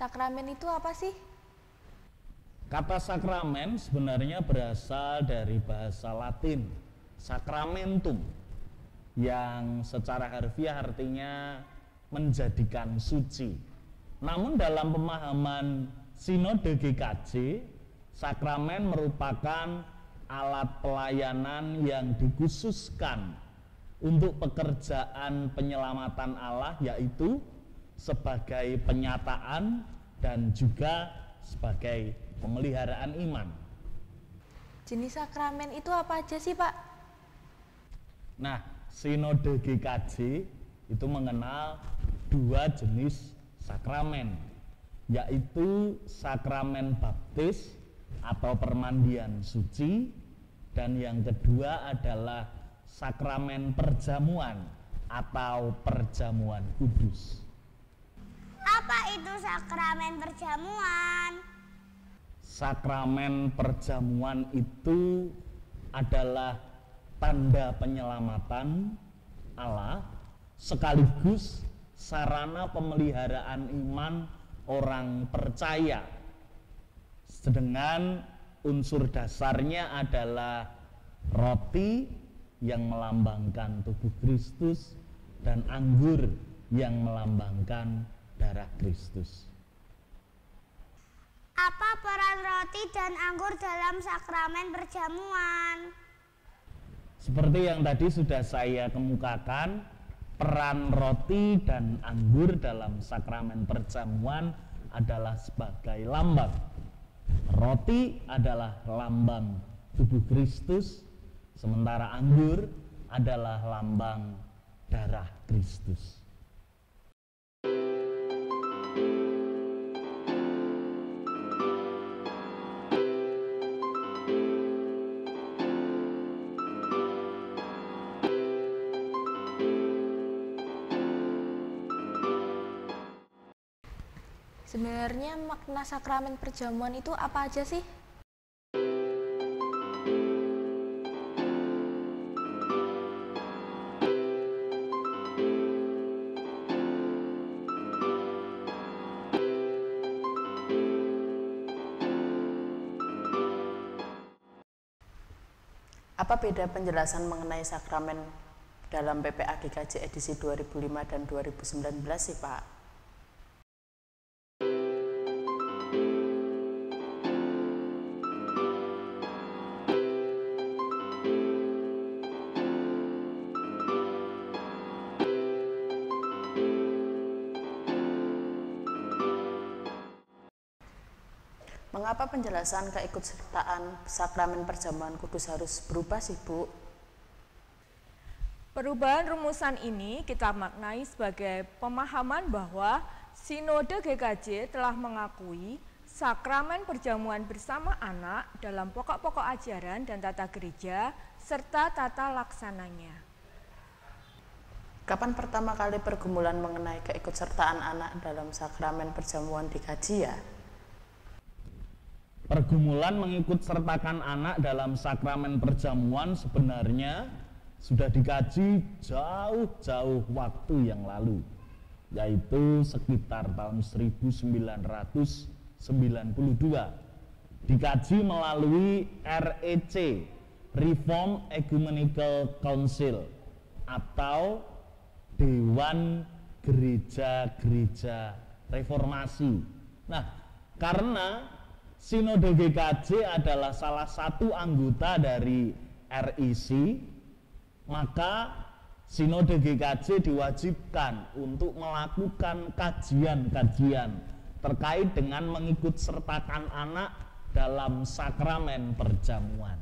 Sakramen itu apa sih? Kata sakramen sebenarnya berasal dari bahasa Latin sacramentum, yang secara harfiah artinya menjadikan suci. Namun dalam pemahaman Sinode GKJ, sakramen merupakan alat pelayanan yang dikhususkan untuk pekerjaan penyelamatan Allah, yaitu sebagai penyataan dan juga sebagai pemeliharaan iman. Jenis sakramen itu apa aja sih, Pak? Nah, Sinode GKJ itu mengenal dua jenis sakramen, yaitu sakramen baptis atau permandian suci, dan yang kedua adalah sakramen perjamuan atau perjamuan kudus. Apa itu sakramen perjamuan? Sakramen perjamuan itu adalah tanda penyelamatan Allah sekaligus sarana pemeliharaan iman orang percaya. Sedangkan unsur dasarnya adalah roti yang melambangkan tubuh Kristus dan anggur yang melambangkan darah Kristus. Apa peran roti dan anggur dalam sakramen perjamuan? Seperti yang tadi sudah saya kemukakan, peran roti dan anggur dalam sakramen perjamuan adalah sebagai lambang. Roti adalah lambang tubuh Kristus, sementara anggur adalah lambang darah Kristus. Sebenarnya makna sakramen perjamuan itu apa aja sih? Apa beda penjelasan mengenai sakramen dalam PPA GKJ edisi 2005 dan 2019 sih, Pak? Mengapa penjelasan keikutsertaan sakramen perjamuan kudus harus berubah sih, Bu? Perubahan rumusan ini kita maknai sebagai pemahaman bahwa Sinode GKJ telah mengakui sakramen perjamuan bersama anak dalam pokok-pokok ajaran dan tata gereja serta tata laksananya. Kapan pertama kali pergumulan mengenai keikutsertaan anak dalam sakramen perjamuan dikaji ya? Pergumulan mengikutsertakan anak dalam sakramen perjamuan sebenarnya sudah dikaji jauh-jauh waktu yang lalu, yaitu sekitar tahun 1992. Dikaji melalui REC, Reformed Ecumenical Council, atau Dewan Gereja-Gereja Reformasi. Nah, karena Sinode GKJ adalah salah satu anggota dari REC, maka Sinode GKJ diwajibkan untuk melakukan kajian-kajian terkait dengan mengikutsertakan anak dalam sakramen perjamuan.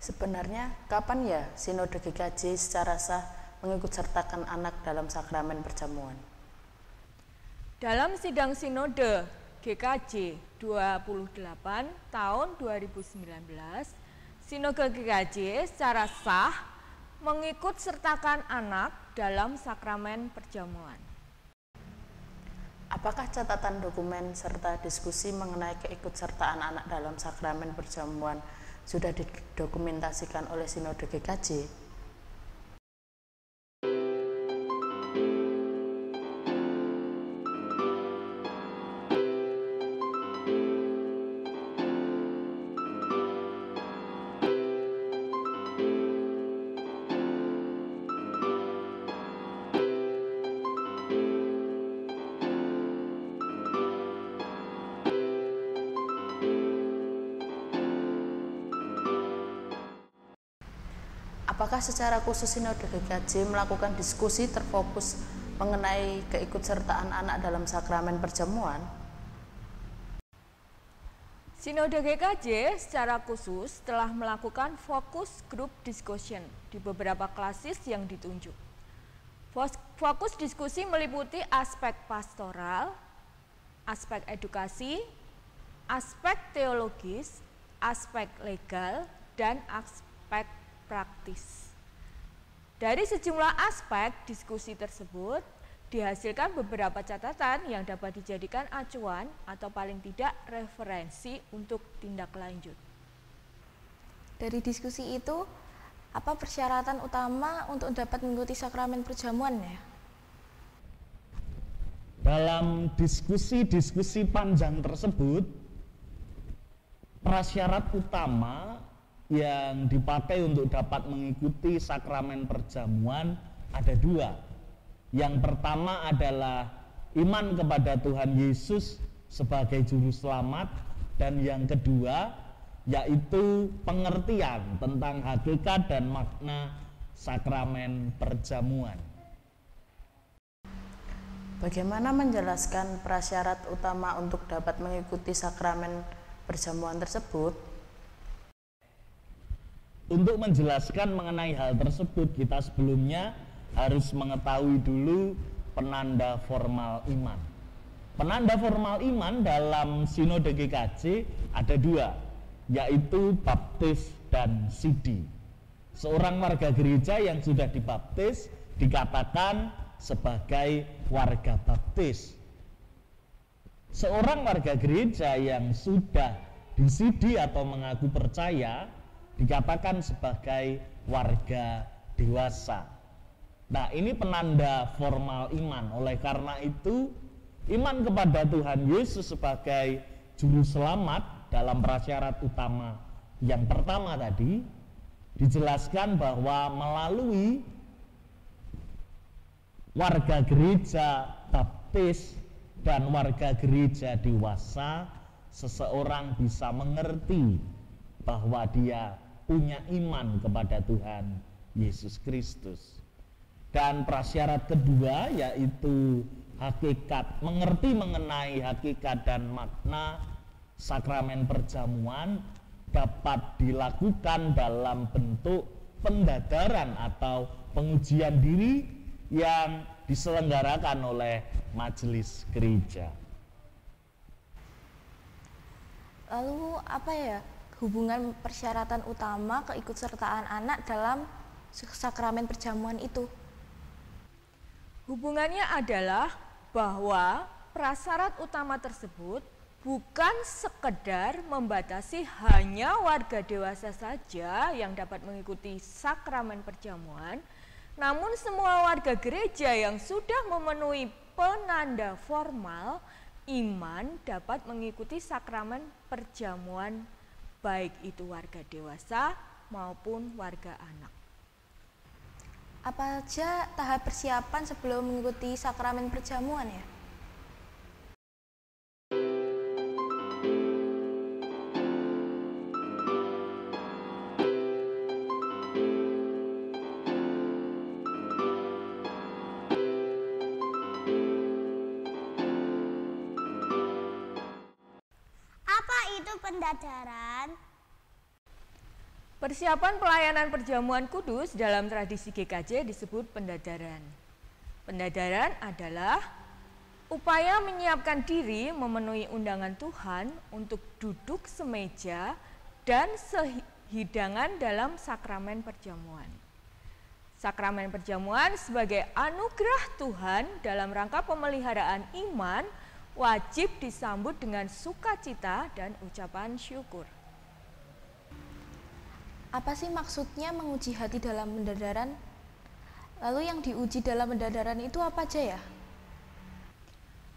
Sebenarnya kapan ya Sinode GKJ secara sah mengikutsertakan anak dalam sakramen perjamuan? Dalam sidang Sinode GKJ 28 tahun 2019, Sinode GKJ secara sah mengikutsertakan anak dalam sakramen perjamuan. Apakah catatan dokumen serta diskusi mengenai keikutsertaan anak dalam sakramen perjamuan sudah didokumentasikan oleh Sinode GKJ? apakah secara khusus Sinode GKJ melakukan diskusi terfokus mengenai keikutsertaan anak dalam sakramen perjamuan? Sinode GKJ secara khusus telah melakukan fokus group discussion di beberapa klasis yang ditunjuk. Fokus diskusi meliputi aspek pastoral, aspek edukasi, aspek teologis, aspek legal, dan aspek praktis. Dari sejumlah aspek diskusi tersebut, dihasilkan beberapa catatan yang dapat dijadikan acuan atau paling tidak referensi untuk tindak lanjut. Dari diskusi itu, apa persyaratan utama untuk dapat mengikuti sakramen perjamuan ya? Dalam diskusi-diskusi panjang tersebut, prasyarat utama yang dipakai untuk dapat mengikuti sakramen perjamuan ada dua. Yang pertama adalah iman kepada Tuhan Yesus sebagai juru selamat, dan yang kedua yaitu pengertian tentang hakikat dan makna sakramen perjamuan. Bagaimana menjelaskan prasyarat utama untuk dapat mengikuti sakramen perjamuan tersebut? Untuk menjelaskan mengenai hal tersebut, kita sebelumnya harus mengetahui dulu penanda formal iman. Penanda formal iman dalam Sinode GKJ ada dua, yaitu baptis dan sidi. Seorang warga gereja yang sudah dibaptis dikatakan sebagai warga baptis. Seorang warga gereja yang sudah disidi atau mengaku percaya dikatakan sebagai warga dewasa. Nah, ini penanda formal iman. Oleh karena itu, iman kepada Tuhan Yesus sebagai juru selamat dalam prasyarat utama yang pertama tadi dijelaskan bahwa melalui warga gereja baptis dan warga gereja dewasa, seseorang bisa mengerti bahwa dia punya iman kepada Tuhan Yesus Kristus. Dan prasyarat kedua yaitu hakikat, mengerti mengenai hakikat dan makna sakramen perjamuan dapat dilakukan dalam bentuk pendadaran atau pengujian diri yang diselenggarakan oleh majelis gereja. Lalu apa ya hubungan persyaratan utama keikutsertaan anak dalam sakramen perjamuan itu? Hubungannya adalah bahwa prasyarat utama tersebut bukan sekedar membatasi hanya warga dewasa saja yang dapat mengikuti sakramen perjamuan, namun semua warga gereja yang sudah memenuhi penanda formal iman dapat mengikuti sakramen perjamuan, baik itu warga dewasa maupun warga anak. Apa aja tahap persiapan sebelum mengikuti sakramen perjamuan ya? Apa itu pendadaran? Persiapan pelayanan perjamuan kudus dalam tradisi GKJ disebut pendadaran. Pendadaran adalah upaya menyiapkan diri memenuhi undangan Tuhan untuk duduk semeja dan sehidangan dalam sakramen perjamuan. Sakramen perjamuan sebagai anugerah Tuhan dalam rangka pemeliharaan iman wajib disambut dengan sukacita dan ucapan syukur. Apa sih maksudnya menguji hati dalam pendadaran? Lalu yang diuji dalam pendadaran itu apa aja ya?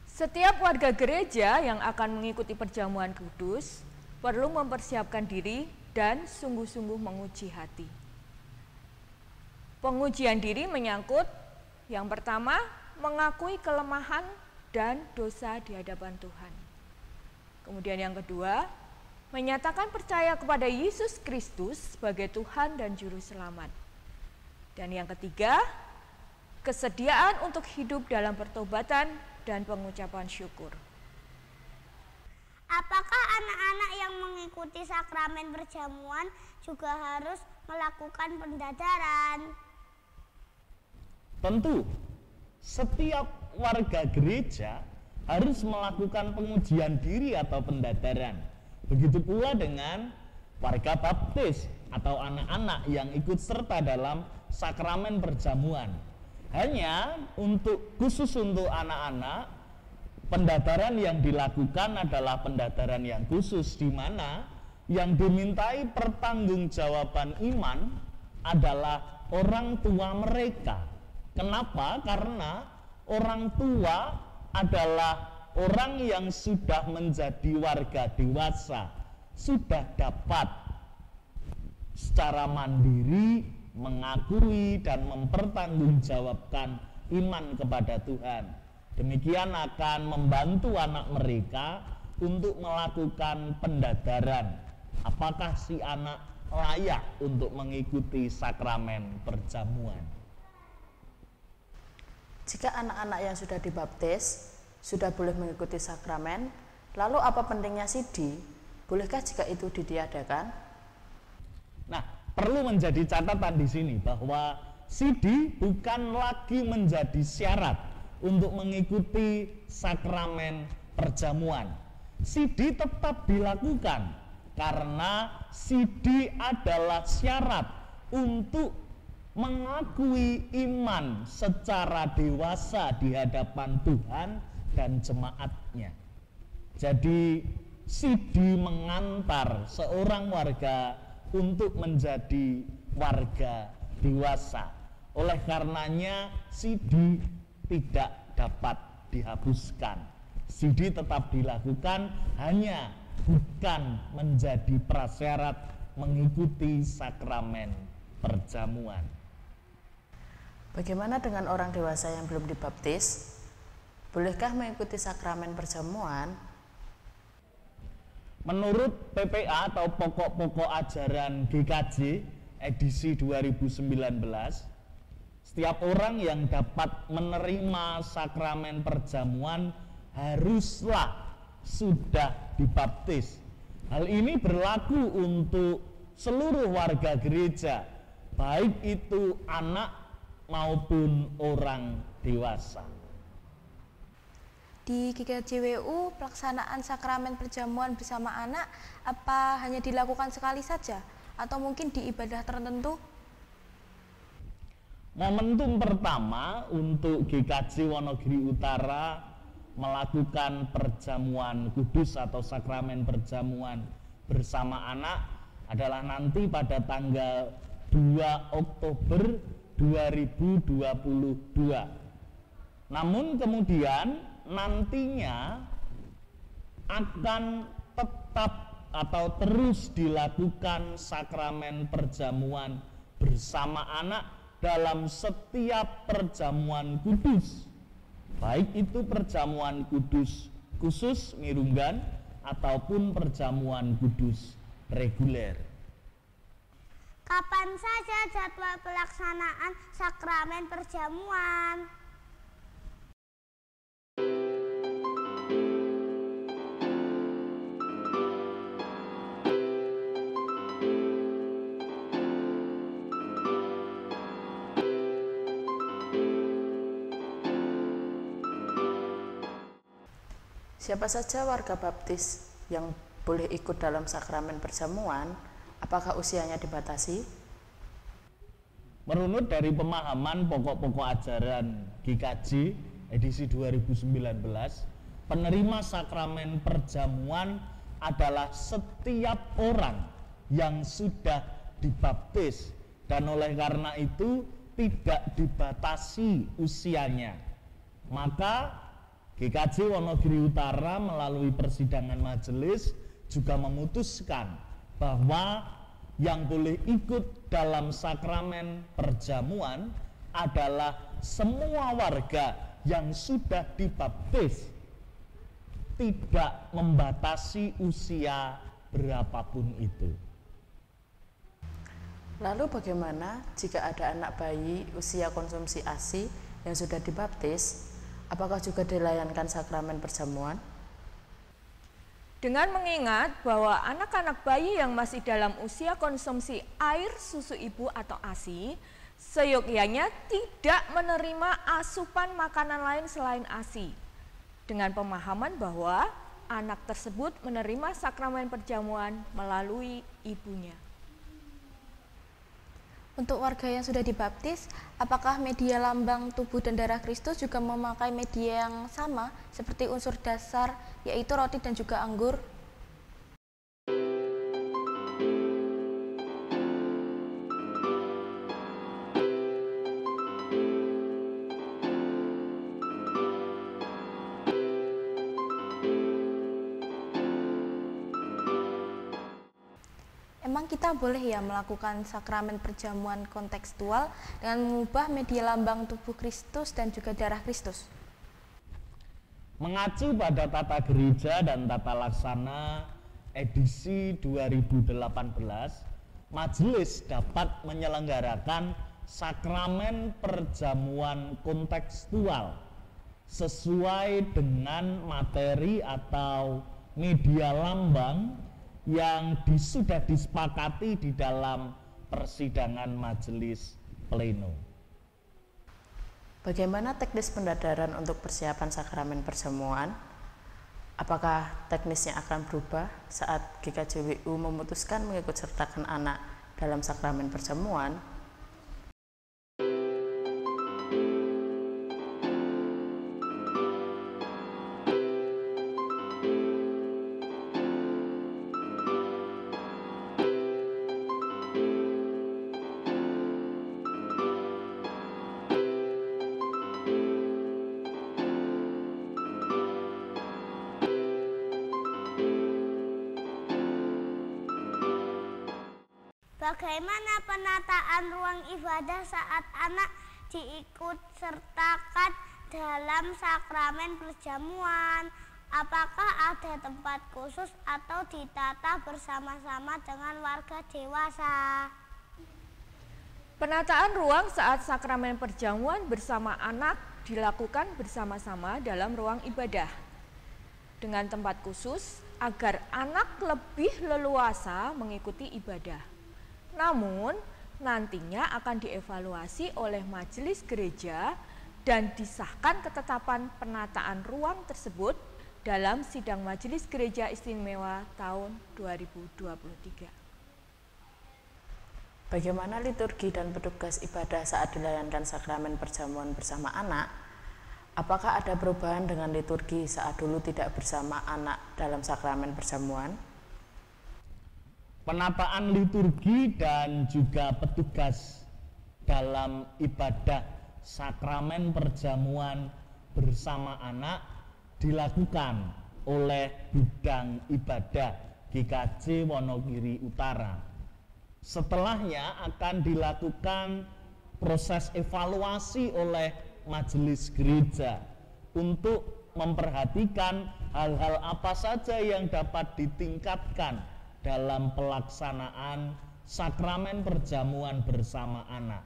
Setiap warga gereja yang akan mengikuti perjamuan kudus perlu mempersiapkan diri dan sungguh-sungguh menguji hati. Pengujian diri menyangkut yang pertama, mengakui kelemahan dan dosa di hadapan Tuhan. Kemudian yang kedua, menyatakan percaya kepada Yesus Kristus sebagai Tuhan dan Juru Selamat. Dan yang ketiga, kesediaan untuk hidup dalam pertobatan dan pengucapan syukur. Apakah anak-anak yang mengikuti sakramen perjamuan juga harus melakukan pendadaran? Tentu, setiap warga gereja harus melakukan pengujian diri atau pendadaran. Begitu pula dengan warga baptis atau anak-anak yang ikut serta dalam sakramen perjamuan. Hanya khusus untuk anak-anak, pendadaran yang dilakukan adalah pendadaran yang khusus, di mana yang dimintai pertanggungjawaban iman adalah orang tua mereka. Kenapa? Karena orang tua adalah orang yang sudah menjadi warga dewasa, sudah dapat secara mandiri mengakui dan mempertanggungjawabkan iman kepada Tuhan. Demikian akan membantu anak mereka untuk melakukan pendadaran. Apakah si anak layak untuk mengikuti sakramen perjamuan? Jika anak-anak yang sudah dibaptis sudah boleh mengikuti sakramen, lalu apa pentingnya sidi? Bolehkah jika itu ditiadakan? Nah, perlu menjadi catatan di sini bahwa sidi bukan lagi menjadi syarat untuk mengikuti sakramen perjamuan. Sidi tetap dilakukan karena sidi adalah syarat untuk mengakui iman secara dewasa di hadapan Tuhan dan jemaatnya. Jadi sidi mengantar seorang warga untuk menjadi warga dewasa. Oleh karenanya sidi tidak dapat dihapuskan. Sidi tetap dilakukan, hanya bukan menjadi prasyarat mengikuti sakramen perjamuan. Bagaimana dengan orang dewasa yang belum dibaptis? Bolehkah mengikuti sakramen perjamuan? Menurut PPA atau Pokok-Pokok Ajaran GKJ edisi 2019, setiap orang yang dapat menerima sakramen perjamuan haruslah sudah dibaptis. Hal ini berlaku untuk seluruh warga gereja, baik itu anak maupun orang dewasa. Di GKJWU, pelaksanaan sakramen perjamuan bersama anak apa hanya dilakukan sekali saja atau mungkin di ibadah tertentu? Momentum pertama untuk GKJ Wonogiri Utara melakukan perjamuan kudus atau sakramen perjamuan bersama anak adalah nanti pada tanggal 2 Oktober 2022. Namun kemudian nantinya akan tetap atau terus dilakukan sakramen perjamuan bersama anak dalam setiap perjamuan kudus, baik itu perjamuan kudus khusus Mirunggan ataupun perjamuan kudus reguler. Kapan saja jadwal pelaksanaan sakramen perjamuan? Siapa saja warga baptis yang boleh ikut dalam sakramen perjamuan? Apakah usianya dibatasi? Merunut dari pemahaman Pokok-Pokok Ajaran GKJ edisi 2019, penerima sakramen perjamuan adalah setiap orang yang sudah dibaptis, dan oleh karena itu tidak dibatasi usianya. Maka GKJ Wonogiri Utara melalui persidangan majelis juga memutuskan bahwa yang boleh ikut dalam sakramen perjamuan adalah semua warga yang sudah dibaptis, tidak membatasi usia berapapun itu. Lalu bagaimana jika ada anak bayi usia konsumsi ASI yang sudah dibaptis, apakah juga dilayankan sakramen perjamuan? Dengan mengingat bahwa anak-anak bayi yang masih dalam usia konsumsi air susu ibu atau ASI, seyogyanya tidak menerima asupan makanan lain selain ASI. Dengan pemahaman bahwa anak tersebut menerima sakramen perjamuan melalui ibunya. Untuk warga yang sudah dibaptis, apakah media lambang tubuh dan darah Kristus juga memakai media yang sama seperti unsur dasar, yaitu roti dan juga anggur? Emang kita boleh ya melakukan sakramen perjamuan kontekstual dengan mengubah media lambang tubuh Kristus dan juga darah Kristus? Mengacu pada tata gereja dan tata laksana edisi 2018, majelis dapat menyelenggarakan sakramen perjamuan kontekstual sesuai dengan materi atau media lambang yang sudah disepakati di dalam persidangan majelis pleno. Bagaimana teknis pendadaran untuk persiapan sakramen perjamuan? Apakah teknisnya akan berubah saat GKJWU memutuskan mengikut sertakan anak dalam sakramen perjamuan? Bagaimana penataan ruang ibadah saat anak diikut sertakan dalam sakramen perjamuan? Apakah ada tempat khusus atau ditata bersama-sama dengan warga dewasa? Penataan ruang saat sakramen perjamuan bersama anak dilakukan bersama-sama dalam ruang ibadah dengan tempat khusus agar anak lebih leluasa mengikuti ibadah. Namun, nantinya akan dievaluasi oleh majelis gereja dan disahkan ketetapan penataan ruang tersebut dalam sidang Majelis Gereja Istimewa tahun 2023. Bagaimana liturgi dan petugas ibadah saat dilayankan sakramen perjamuan bersama anak? Apakah ada perubahan dengan liturgi saat dulu tidak bersama anak dalam sakramen perjamuan? Penataan liturgi dan juga petugas dalam ibadah sakramen perjamuan bersama anak dilakukan oleh bidang ibadah GKJ Wonogiri Utara. Setelahnya akan dilakukan proses evaluasi oleh majelis gereja untuk memperhatikan hal-hal apa saja yang dapat ditingkatkan dalam pelaksanaan sakramen perjamuan bersama anak.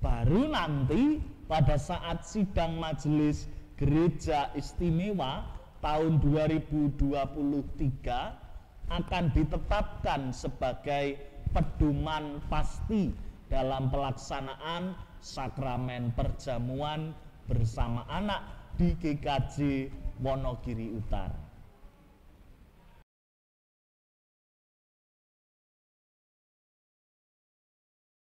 Baru nanti pada saat sidang Majelis Gereja Istimewa tahun 2023 akan ditetapkan sebagai pedoman pasti dalam pelaksanaan sakramen perjamuan bersama anak di GKJ Wonogiri Utara.